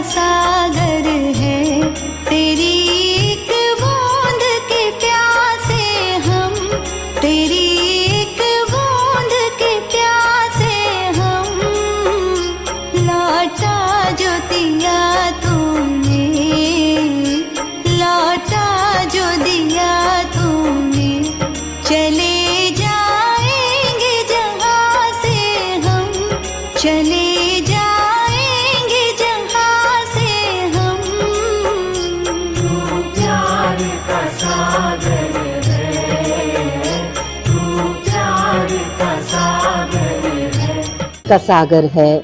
सागर है, तेरी एक बूंद के प्यासे हम, तेरी एक बूंद के प्यासे हम। लौटा जो दिया तूने, लौटा जो दिया तूने, चले जाएंगे जहाँ से हम, चले जाएंगे जहाँ से हम। तू प्यार का सागर है, तू प्यार का सागर है। का सागर है,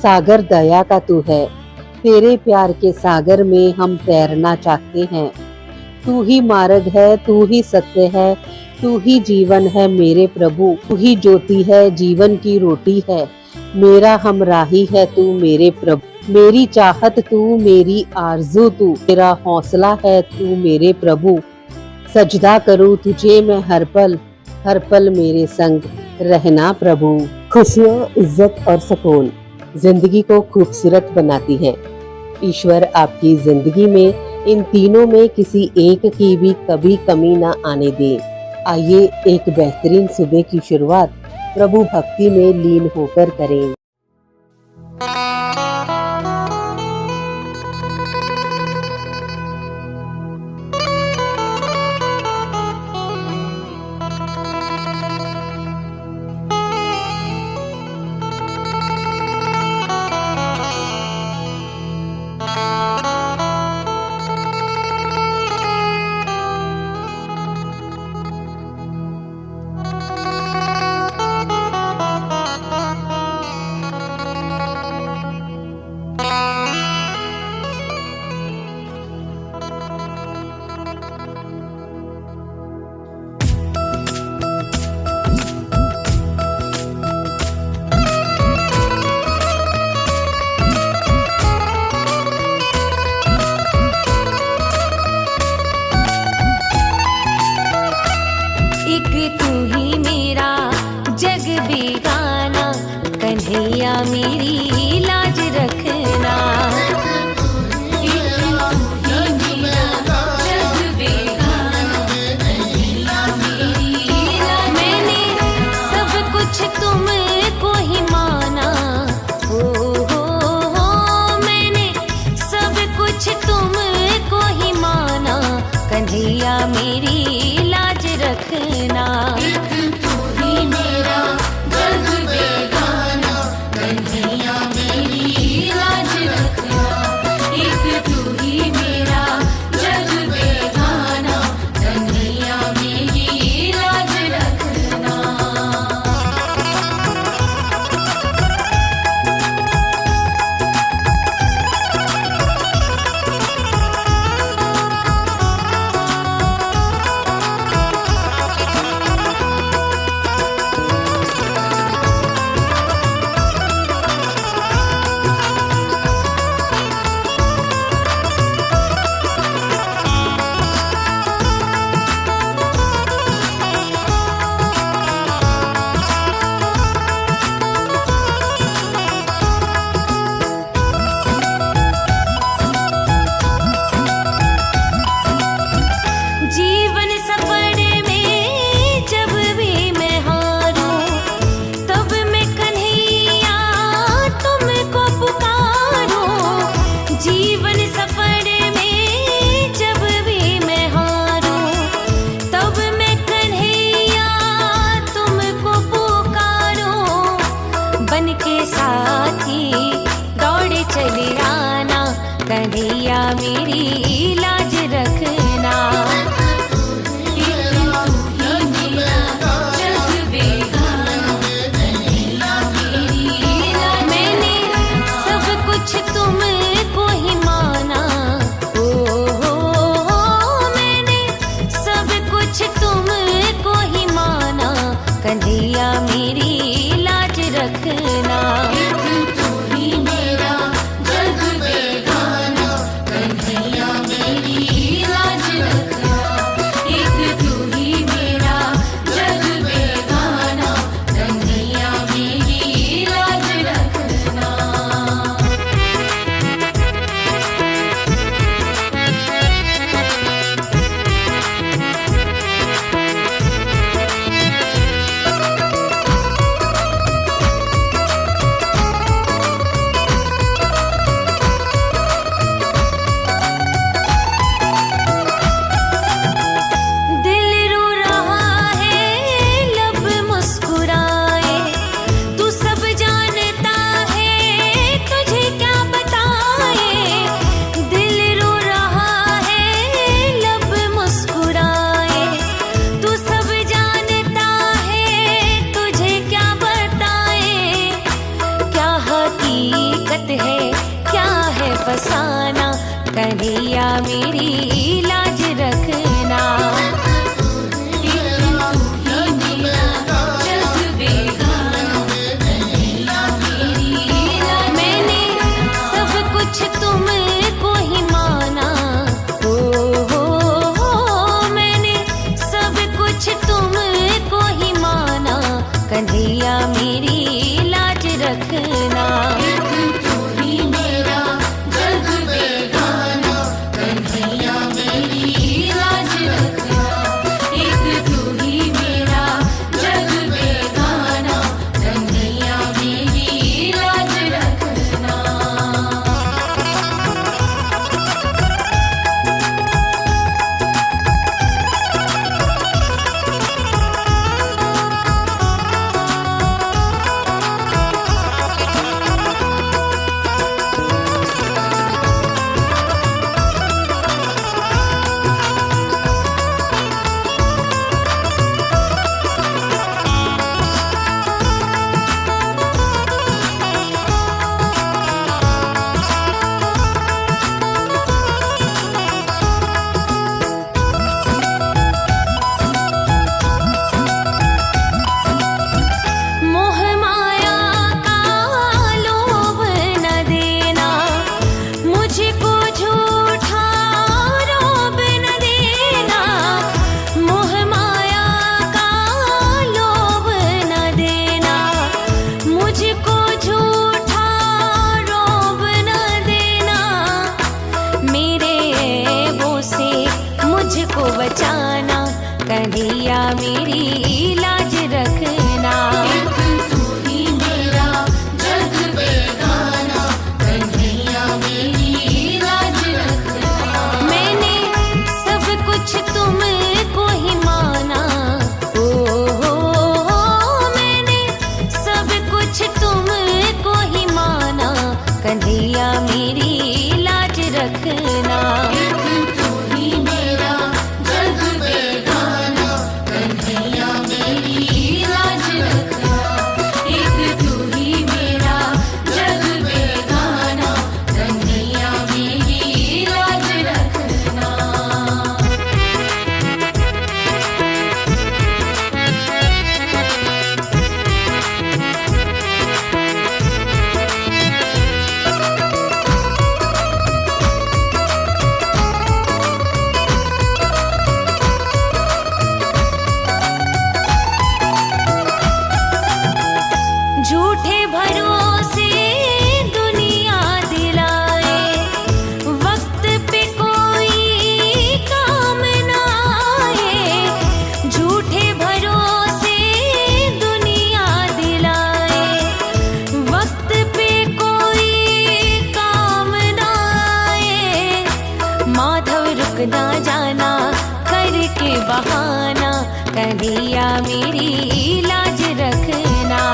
सागर दया का तू है। तेरे प्यार के सागर में हम तैरना चाहते हैं। तू ही मार्ग है, तू ही सत्य है, तू ही जीवन है मेरे प्रभु। तू ही ज्योति है, जीवन की रोटी है, मेरा हमराही है तू मेरे प्रभु। मेरी चाहत तू, मेरी आरज़ू तू, मेरा हौसला है तू मेरे प्रभु। सजदा करूँ तुझे मैं हर पल मेरे संग रहना प्रभु। खुशियाँ, इज्जत और सुकून जिंदगी को खूबसूरत बनाती हैं। ईश्वर आपकी जिंदगी में इन तीनों में किसी एक की भी कभी कमी ना आने दे। आइए एक बेहतरीन सुबह की शुरुआत प्रभु भक्ति में लीन होकर करें। कन्हैया मेरी लाज रखना, मैंने सब कुछ तुमको ही माना, हो मैंने सब कुछ तुमको ही माना। कन्हैया मेरी लाज रखना, कन्हैया मेरी लाज रखना। मैंने सब कुछ तुमको ही फसाना, कन्हैया मेरी लाज रखना। मैंने सब कुछ तुमको ही माना, मैंने सब कुछ तुमको ही माना, कन्हैया मेरी लाज रखना। बचाना, कन्हैया मेरी लाज रखना। तू ही मेरा जग बेगाना, कन्हैया मेरी लाज रखना। मैंने सब कुछ तुमको ही माना, मैंने सब कुछ तुमको ही माना, कन्हैया मेरी लाज रखना। झूठे भरोसे दुनिया दिलाए, वक्त पे कोई काम ना आए। झूठे भरोसे दुनिया दिलाए, वक्त पे कोई काम ना आए। माधव रुक ना जाना करके बहाना, कन्हैया मेरी लाज रखना।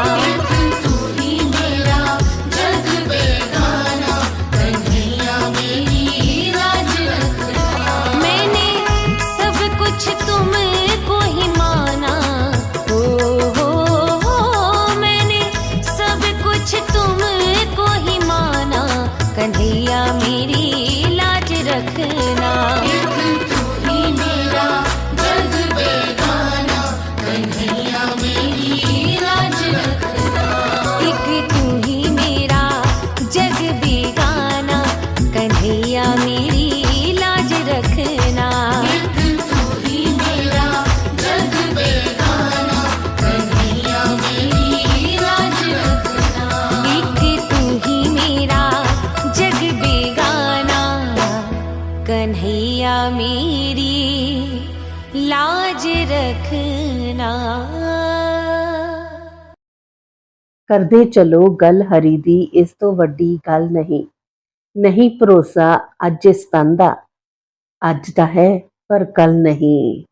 तुमको ही माना, मैंने सब कुछ तुमको ही माना, कन्हैया मेरी लाज रखना। तू ही मेरा जग बेगाना, कन्हैया मेरी लाज रखना। एक तू ही मेरा जग बेगाना, कन्हैया मेरी लाज रखना। कन्हैया मेरी लाज रखना। ਕਰਦੇ ਚਲੋ ਗੱਲ ਹਰੀ ਦੀ, ਇਸ ਤੋਂ ਵੱਡੀ ਗੱਲ ਨਹੀਂ। ਨਹੀਂ ਭਰੋਸਾ ਅੱਜ ਇਸ ਤਨ ਦਾ, ਅੱਜ ਤਾਂ ਹੈ ਪਰ ਕੱਲ ਨਹੀਂ।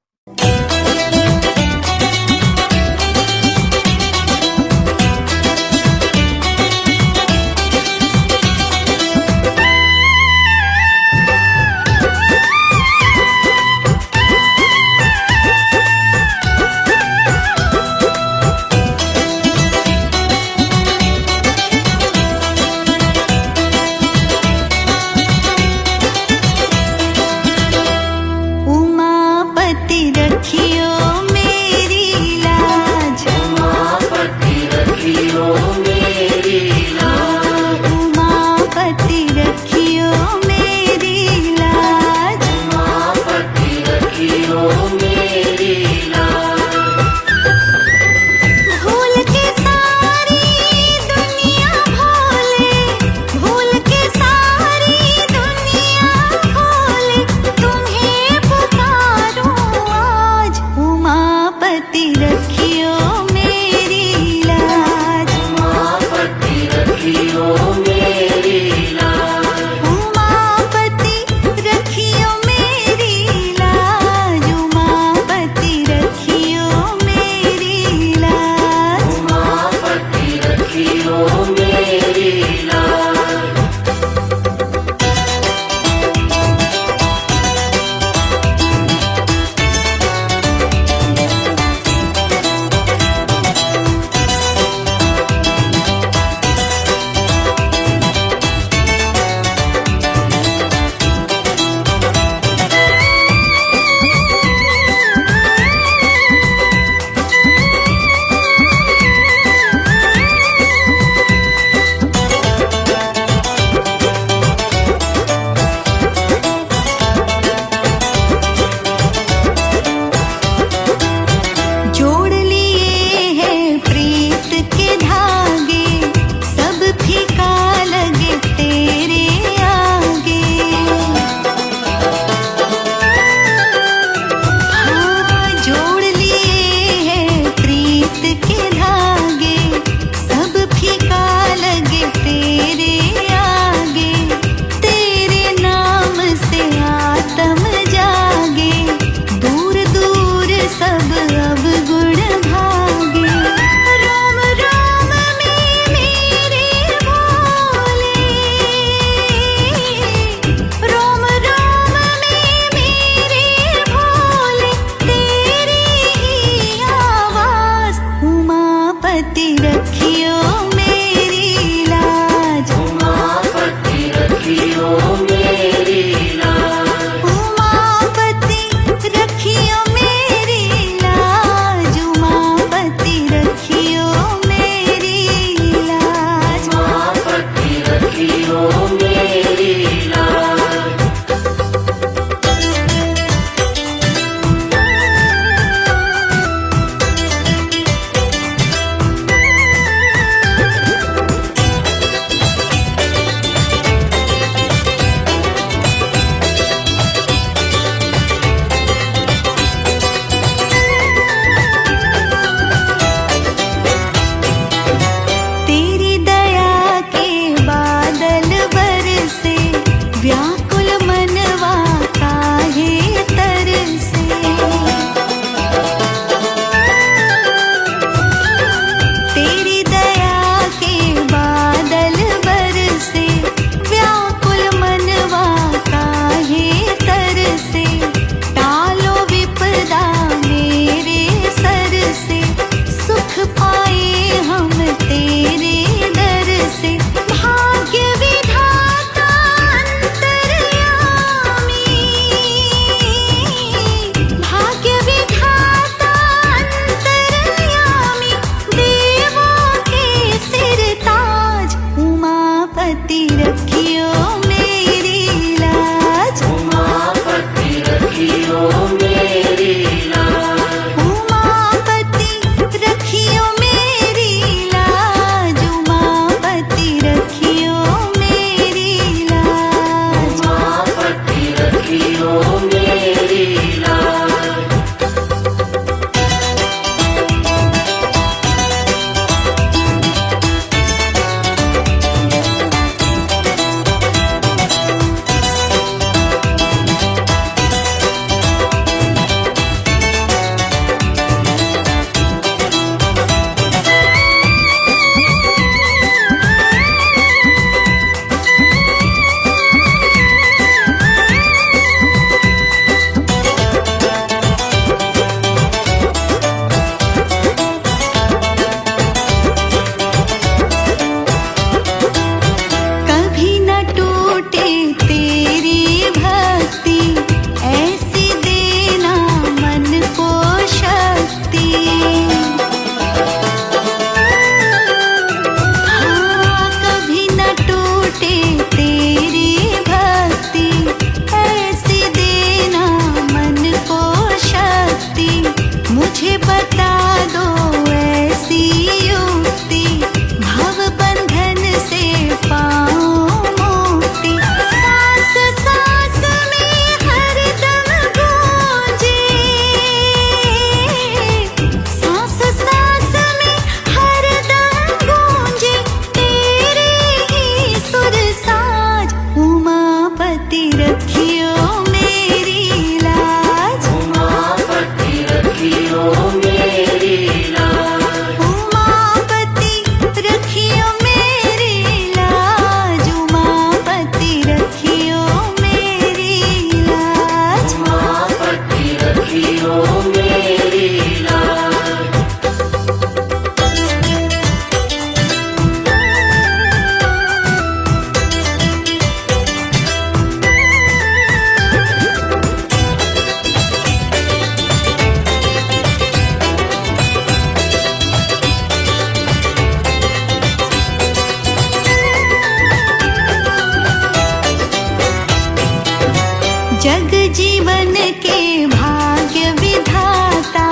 जग जीवन के भाग्य विधाता,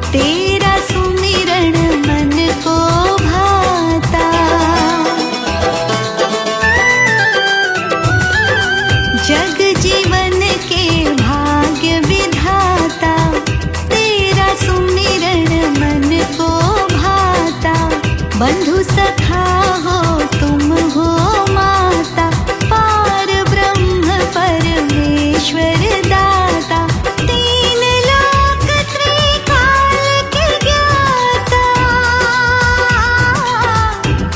तेरा सुमिरण मन को भाता। जग जीवन के भाग्य विधाता, तेरा सुमिरण मन को भाता। बंधु सखा हो तुम हो माता, पार ब्रह्म परमेश्वर दाता। तीन लोक त्रिकाल के ज्ञाता,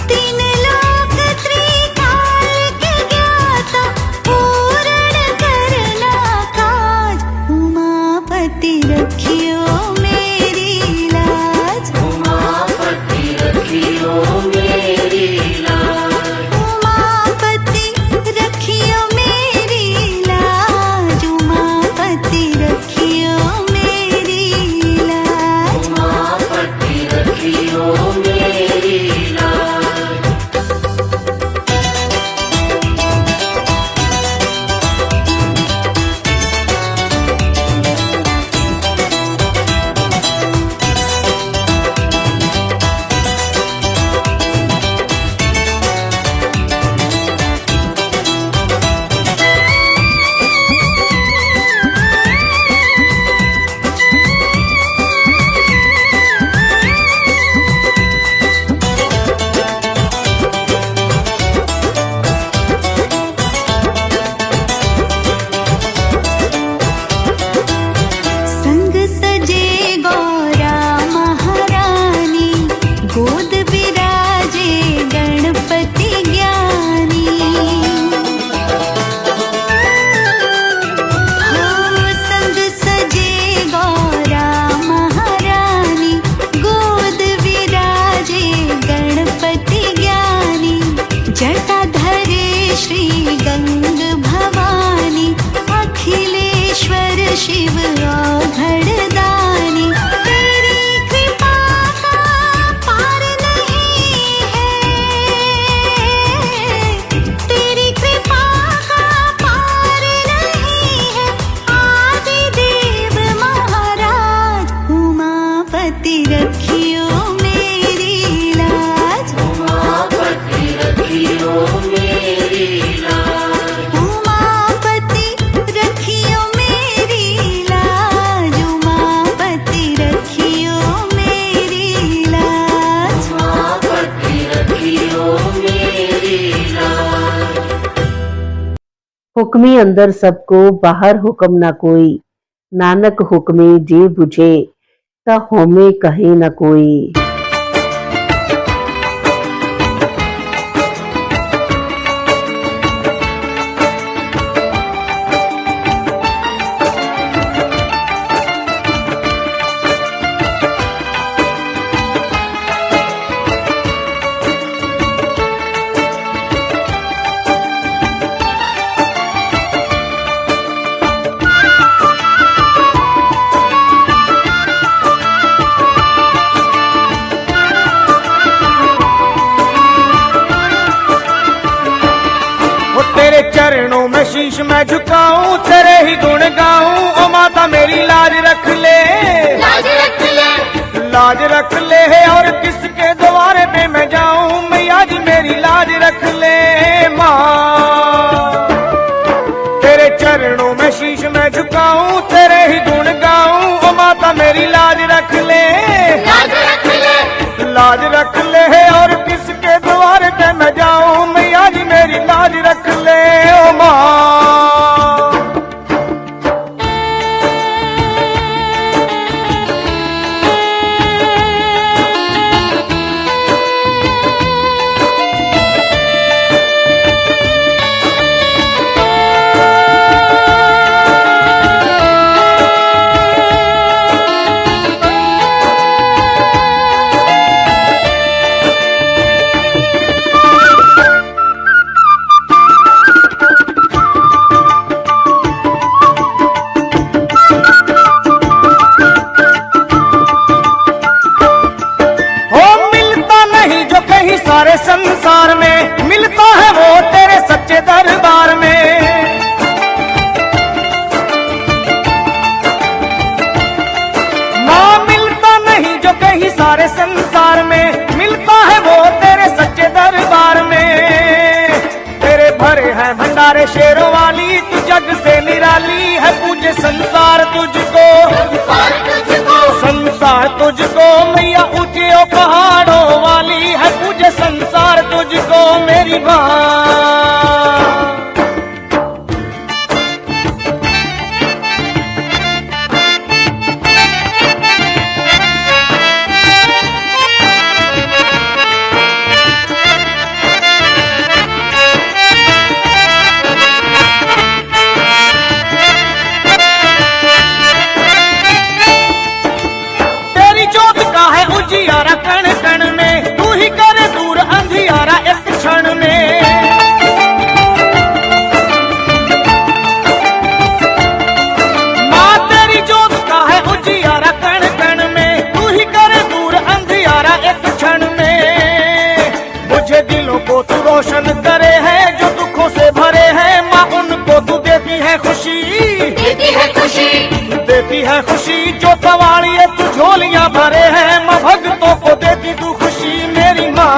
तीन लोक त्रिकाल के ज्ञाता। पूर्ण करना काज, उमापति रखियो मेरी लाज। उमापति रखियो मेरी लाज। उमापति रखियो मेरी लाज, उमापति रखियो मेरी लाज। उमापति रखियो मेरी लाज। संग सजे गौरा महारानी, गोद विराजे गणपति ज्ञानी। हो संग सजे गौरा महारानी, गोद विराजे गणपति ज्ञानी। जटा धरे श्री गंग भवानी, अखिलेश्वर शिव औघड़दानी। तेरी कृपा का पार नहीं है, तेरी कृपा का पार नहीं है। आदि देव महाराज, उमापति रखियो मेरी लाज। उमापति रखियो मेरी लाज। उमापति रखियो मेरी लाज, उमापति रखियो मेरी लाज। उमापति रखियो मेरी लाज। हुक्मी अंदर सबको, बाहर हुक्म ना कोई। नानक हुक्मे जे बुझे, ता होमे कहे न कोई। तेरे चरणों में शीश मैं झुकाऊं, तेरे ही गुण गाऊं। ओ माता मेरी लाज रख ले, लाज रख ले, लाज रख ले। और किसके द्वारे पे मैं जाऊं, मैया जी मेरी लाज रख ले माँ। तेरे चरणों में शीश मैं झुकाऊं, तेरे ही गुण गाऊं। ओ माता मेरी लाज रख ले, लाज रख ले, लाज रख ले। और किसके द्वारे पे मैं जाऊं, मैया जी मेरी लाज रख ले ओ माँ। सारे शेरों वाली तू जग से निराली है, पूजे संसार तुझको, संसार तुझको, संसार तुझको मैया ऊंचे पहाड़ों वाली है, पूजे संसार तुझको मेरी माँ। उजियारा कण कण में तू ही करे दूर अंधियारा एक क्षण में, माँ तेरी जोत का है उजियारा कण कण में, तू ही करे दूर अंधियारा एक क्षण में। मुझे दिलों को तू रोशन करे है जो दुखों से भरे हैं, माँ उनको तू देती है खुशी, देती है खुशी, देती है खुशी। जो सवालिए तू झोलियां भरे हैं, माँ भक्तों को देती तू खुशी मेरी माँ।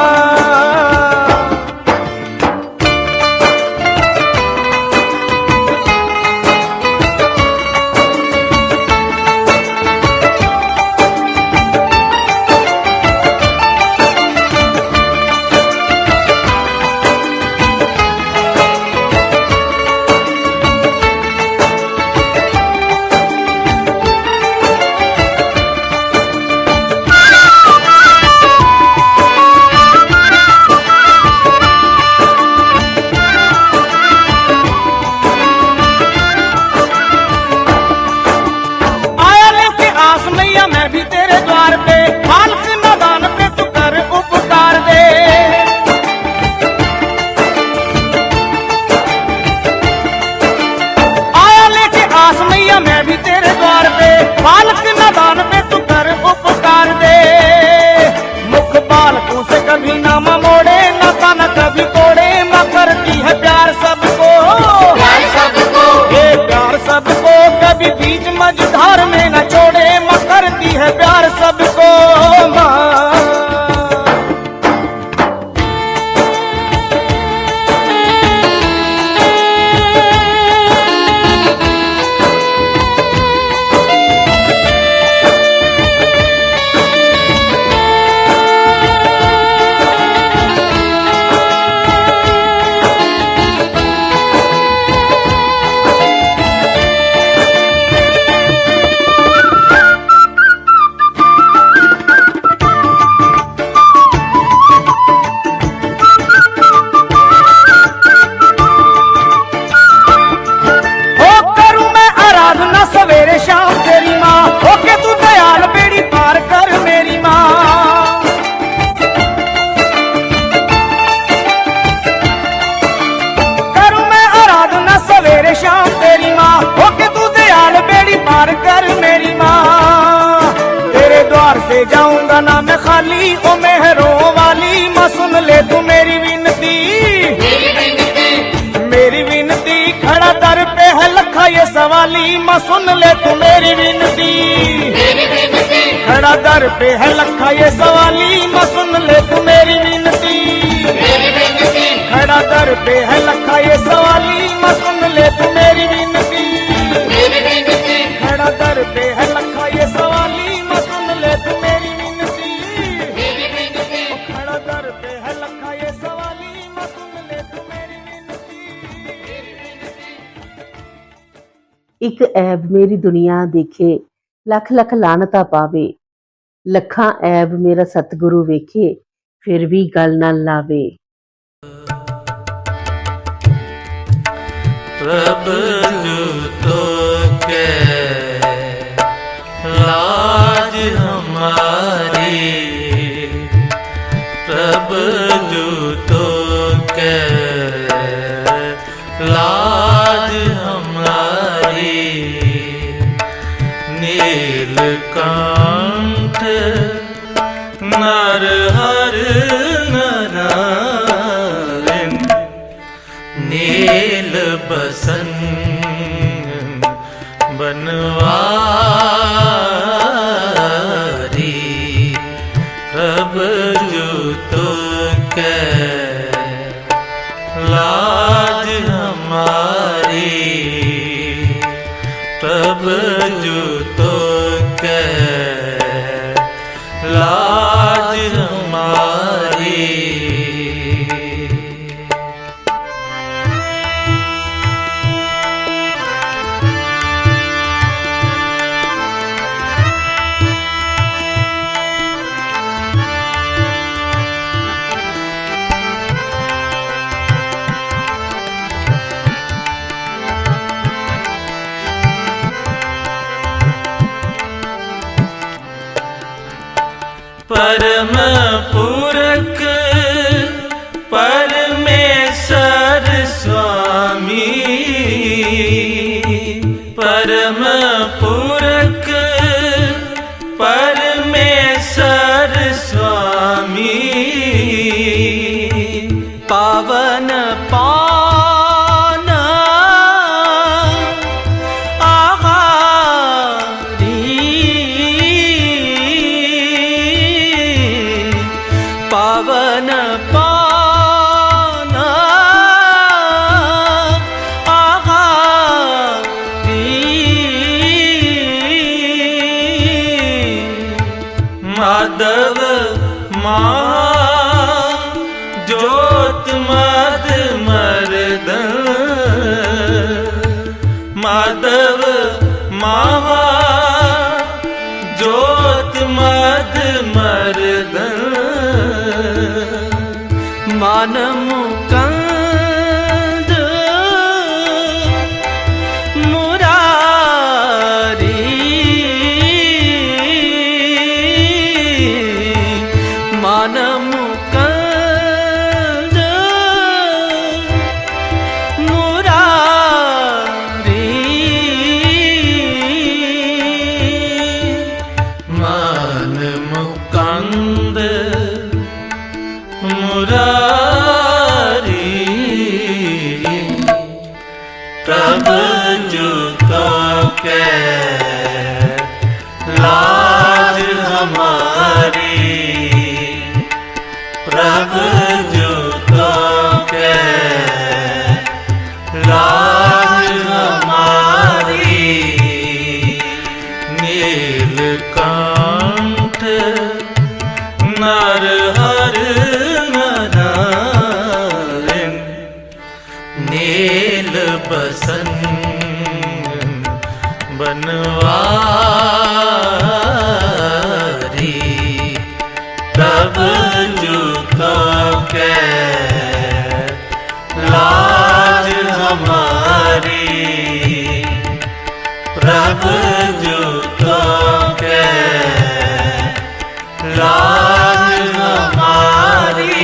कभी ना मोड़े ना ताना कभी तोड़े, माँ करती है प्यार सबको, प्यार सबको, ये प्यार सबको कभी बीच मझधार में न छोड़े, माँ करती है प्यार सबको माँ। सवेरे शाम तेरी माँ होके तू दयाल बेड़ी पार कर मेरी माँ। करूँ मैं आराधना सवेरे शाम तेरी माँ होके तू दयाल बेड़ी पार कर मेरी माँ। तेरे द्वार से जाऊंगा ना मैं खाली, ओ मेहरों वाली माँ सुन ले तू मेरी विनती, मेरी विनती। खड़ा दर पे है लखा ये सवाली, माँ सुन ले तू मेरी विनती, खड़ा दर पे है लखा ये सवाली, माँ सुन ले तू मेरी विनती, खड़ा दर पे है लखा ये सवाली, माँ सुन ले तू मेरी विनती, खड़ा दर पे है लखा ये सवाली, माँ सुन ले तू मेरी विनती, खड़ा दर पे है लखा ये सवाली, माँ सुन ले तू मेरी विनती। ਇੱਕ ਐਬ ਮੇਰੀ ਦੁਨੀਆ ਦੇਖੇ, ਲੱਖ ਲੱਖ ਲਾਨਤਾਂ ਪਾਵੇ, ਲੱਖਾਂ ਐਬ ਮੇਰਾ ਸਤਿਗੁਰੂ ਵੇਖੇ, ਫਿਰ ਵੀ ਗੱਲ ਨਾ ਲਾਵੇ। प्रभ तो के लाज हमारी, प्रभ तो के लाज हमारी, नीलकंठ नरहर नारायण, नील बसन बनवारी, प्रभ तो के लाज हम हमारी तब जूतो के लाज हमारी। परम पूरक परमेश्वर स्वामी, परम पूरक परमेश्वर स्वामी, पावन पान पावन पान माधव ज्योत मद मर्दन, माधव ज्योत मद मर्दन, मान मुकंद मुरारी, मान मुकंद मुरारी, मान मुकंद मुरारी, तब जूतो के लाज हमारी, प्रभु जूतो के लाज हमारी। नीलकंठ नरहर नारायण, नील बसन बनवारी, तब जूतो के लाज हमारी, प्रभु जूतो के लाज हमारी।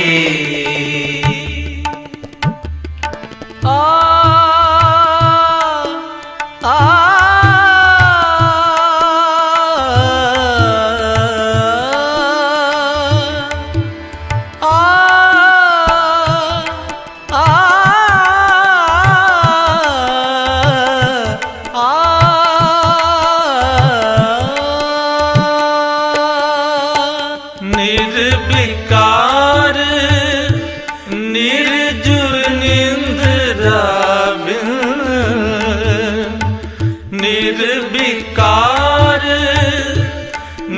निर्विकार निर्जुर निंद्रा बिन, निर्विकार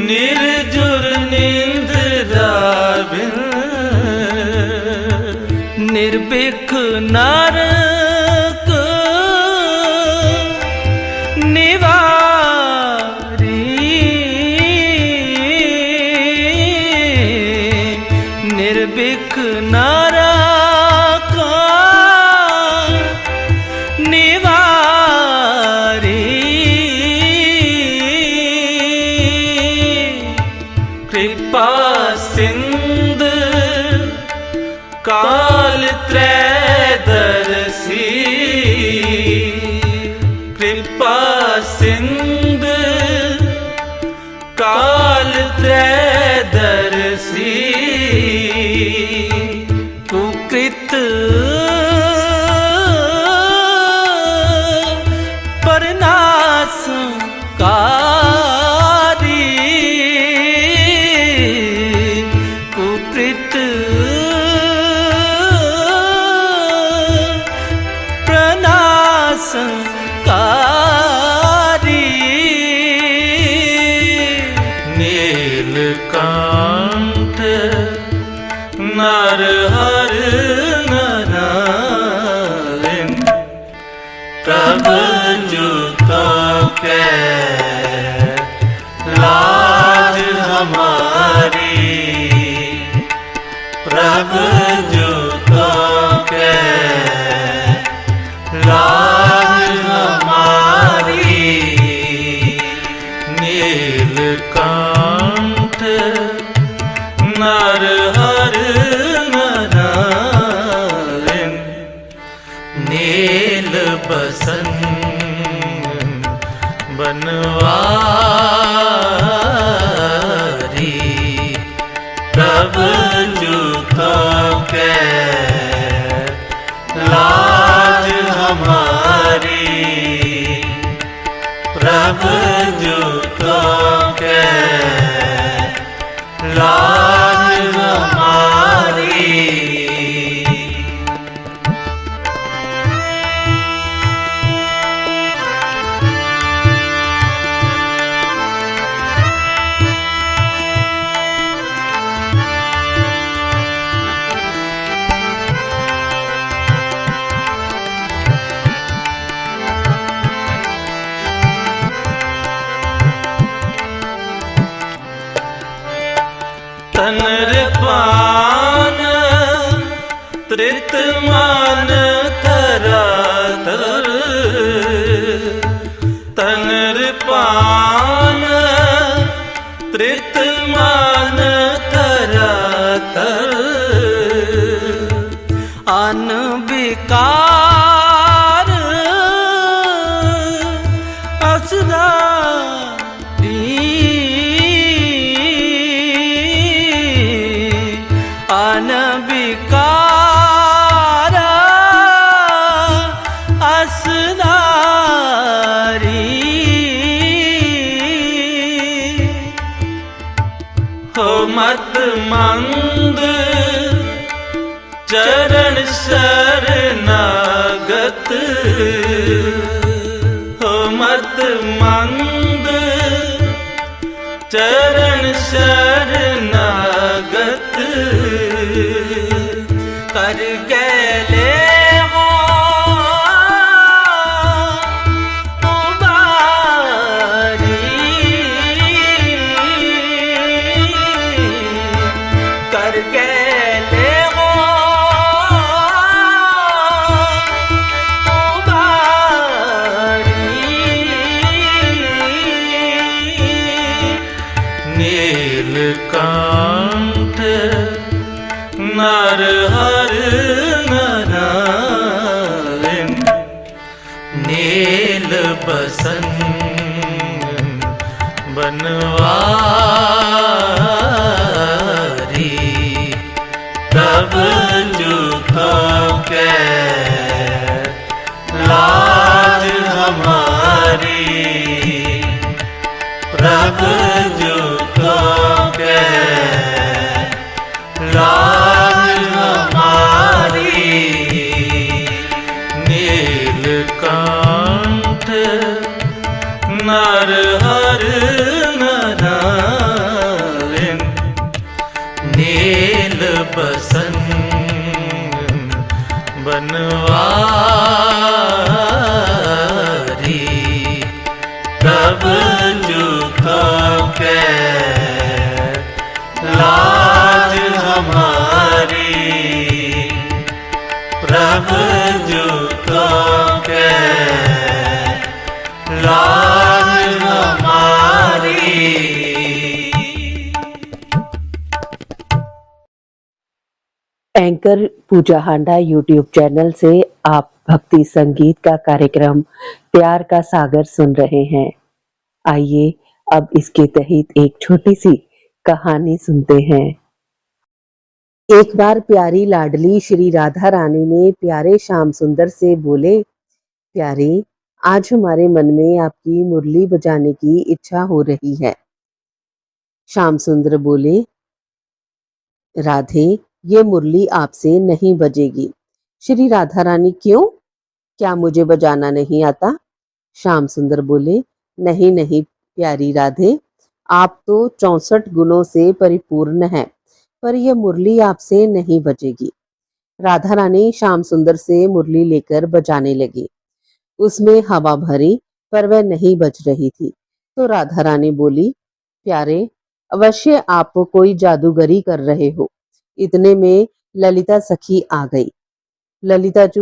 निर्जुर निंद्रा बिन, निर्भिक नरक निवारी, निर्भिक नरक निवारी, कृपा सिंधु काल त्रैदश प्रभु जूतों के लाज हमारी, प्रभु जूतों के लाज हमारी। नीलकंठ नरहर नारायण, नील बसन बनवारी, प्रभु जूतों के लाज हमारी, प्रभु जूतों के लाज हमारी। तनर पान तृत मान तरातर, तनर पान तृत मान तरातर, अन विकार असरा अनविकार असदारी, हो मत मंद चरण शरणागत, हो मत मंद चरण शरणागत, कर गले हो उबारी, कर गले हो उबारी। नीलकंठ नरहर नारायण, नील बसन बनवारी, प्रभु जूतों के लाज हमारी, प्रभु जूतों के लाज हमारी। नीलकंठ नरहर नारायण, नील बसन बनवारी, प्रभु जूतों के लाज हमारी, प्रभु जूतों के लाज हमारी। एंकर पूजा हांडा यूट्यूब चैनल से आप भक्ति संगीत का कार्यक्रम प्यार का सागर सुन रहे हैं। आइए अब इसके तहत एक छोटी सी कहानी सुनते हैं। एक बार प्यारी लाडली श्री राधा रानी ने प्यारे श्याम सुंदर से बोले, प्यारे आज हमारे मन में आपकी मुरली बजाने की इच्छा हो रही है। श्याम सुंदर बोले, राधे ये मुरली आपसे नहीं बजेगी। श्री राधा रानी, क्यों? क्या मुझे बजाना नहीं आता? श्याम सुंदर बोले, नहीं नहीं प्यारी राधे, आप तो 64 गुणों से परिपूर्ण हैं, पर यह मुरली आपसे नहीं बजेगी। राधा रानी श्याम सुंदर से मुरली लेकर बजाने लगी। उसमें हवा भरी पर वह नहीं बज रही थी। तो राधा रानी बोली, प्यारे, अवश्य आप कोई जादूगरी कर रहे हो। इतने में ललिता सखी आ गई। ललिता जी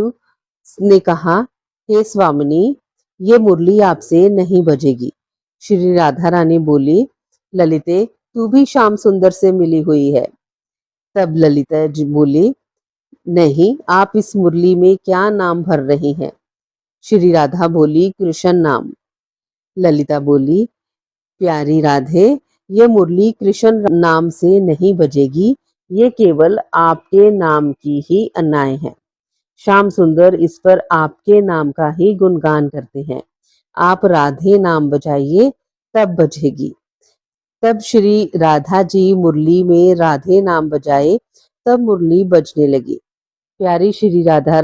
ने कहा, हे स्वामिनी, ये मुरली आपसे नहीं बजेगी। श्री राधा रानी बोली, ललिते, तू भी श्याम सुंदर से मिली हुई है। तब ललिता जी बोली, नहीं, आप इस मुरली में क्या नाम भर रही हैं? श्री राधा बोली, कृष्ण नाम। ललिता बोली, प्यारी राधे, ये मुरली कृष्ण नाम से नहीं बजेगी, ये केवल आपके नाम की ही अन्नाय है। श्याम सुंदर इस पर आपके नाम का ही गुणगान करते हैं। आप राधे नाम बजाइए, तब बजेगी। तब श्री राधा जी मुरली में राधे नाम बजाए, तब मुरली बजने लगी। प्यारी श्री राधा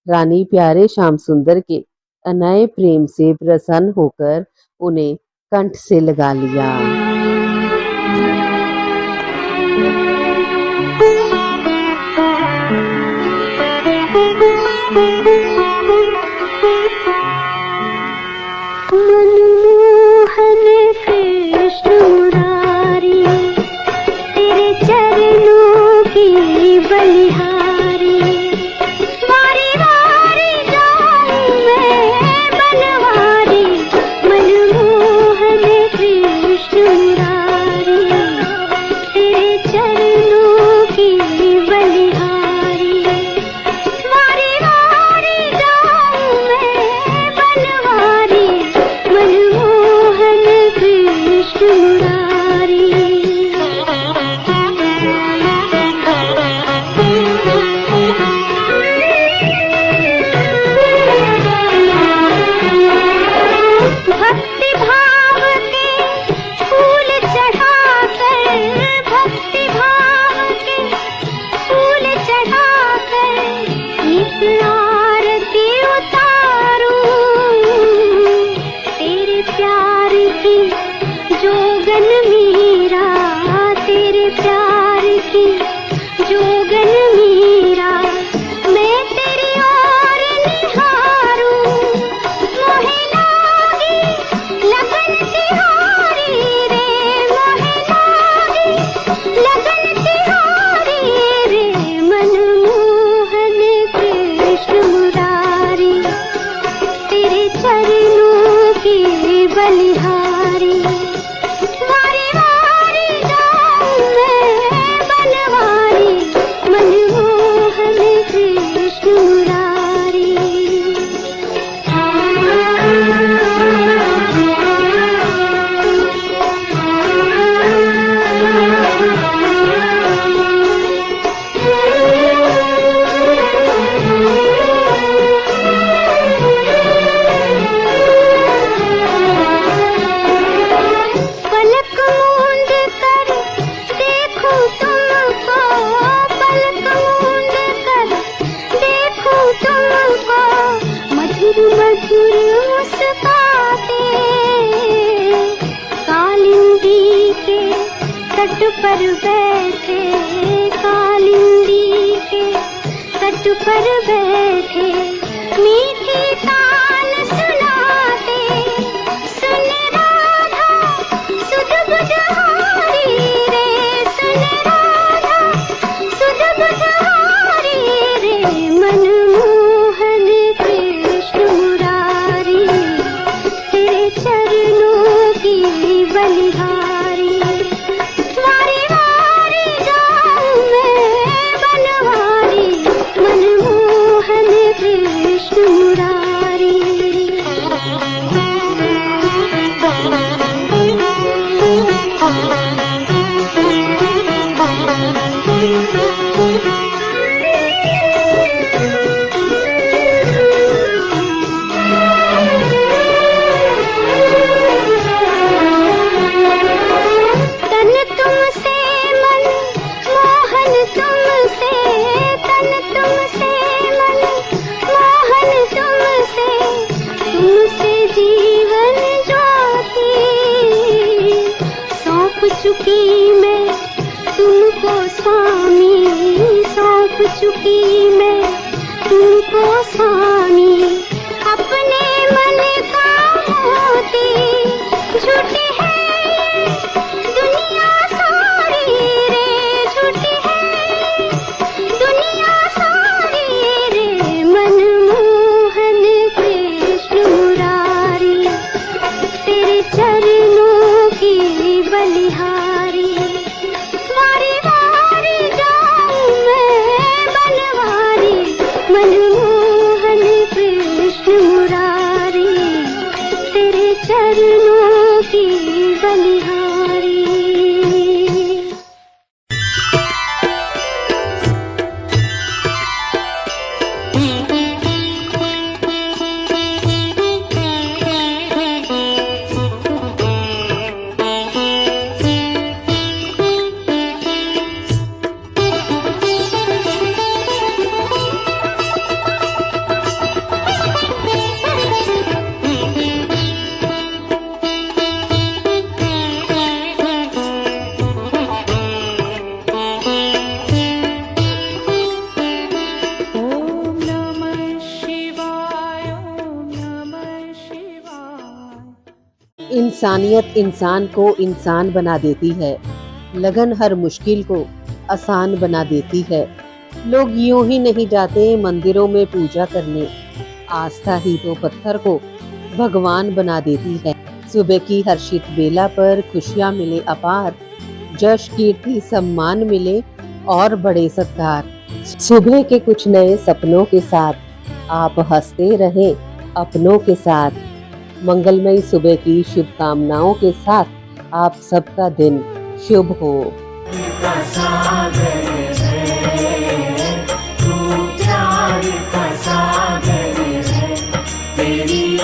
रानी प्यारे श्याम सुंदर के अनय प्रेम से प्रसन्न होकर उन्हें कंठ से लगा लिया। मनमोहन कृष्ण मुरारी, तेरे चरणों की बलिहारी, वारी वारी जाऊं मैं बनवारी। मनमोहन कृष्ण मुरारी, तेरे चरणों की बलिहारी, वारी वारी जाऊं मैं बनवारी। मनमोहन कृष्ण मुरारी। भक्ति भाव के फूल चढ़ाकर, भक्ति भाव के फूल चढ़ाकर, नित आरती उतारूं। तेरे प्यार की जोगन मीरा, तेरे प्यार की जोगन मीरा, मैं तेरी ओर निहारूं। मोहे लागी लगन तिहारी रे, मोहे लागी लगन तिहारी रे। मनमोहन कृष्ण मुरारी, तेरे चरणों की बलिहारी, वारी वारी जाऊं मैं बनवारी। मनमोहन कृष्ण मुरारी। पलक मूंद कर देखूं तुमको, पलक मूंद कर देखूं तुमको, मधुर मधुर मुस्काते, कालिंदी के तट पर बैठे, कालिंदी के तट पर बैठे, मीठी तान सुनाते। सुन राधा सुध बुझहारी रे, सुन राधा सुध बुझहारी रे। मनमोहन कृष्ण मुरारी, तेरे चरणों की बलिहारी, वारी वारी जाऊं मैं बनवारी। मनमोहन कृष्ण मुरारी। तन तुमसे मन मोहन तुमसे, तन तुमसे मन मोहन तुमसे, तुमसे जीवन ज्योति सौंप चुकी मैं तुमको स्वामी, सौंप चुकी मैं तुमको स्वामी। अपने इंसानियत इंसान को इंसान बना देती है, लगन हर मुश्किल को आसान बना देती है। लोग यूं ही नहीं जाते मंदिरों में पूजा करने, आस्था ही तो पत्थर को भगवान बना देती है। सुबह की हर्षित बेला पर खुशियां मिले अपार, जश कीर्ति सम्मान मिले और बड़े सत्कार। सुबह के कुछ नए सपनों के साथ आप हंसते रहें अपनों के साथ। मंगलमयी सुबह की शुभकामनाओं के साथ आप सबका दिन शुभ हो। का सागर है, तू प्यार का सागर है, तेरी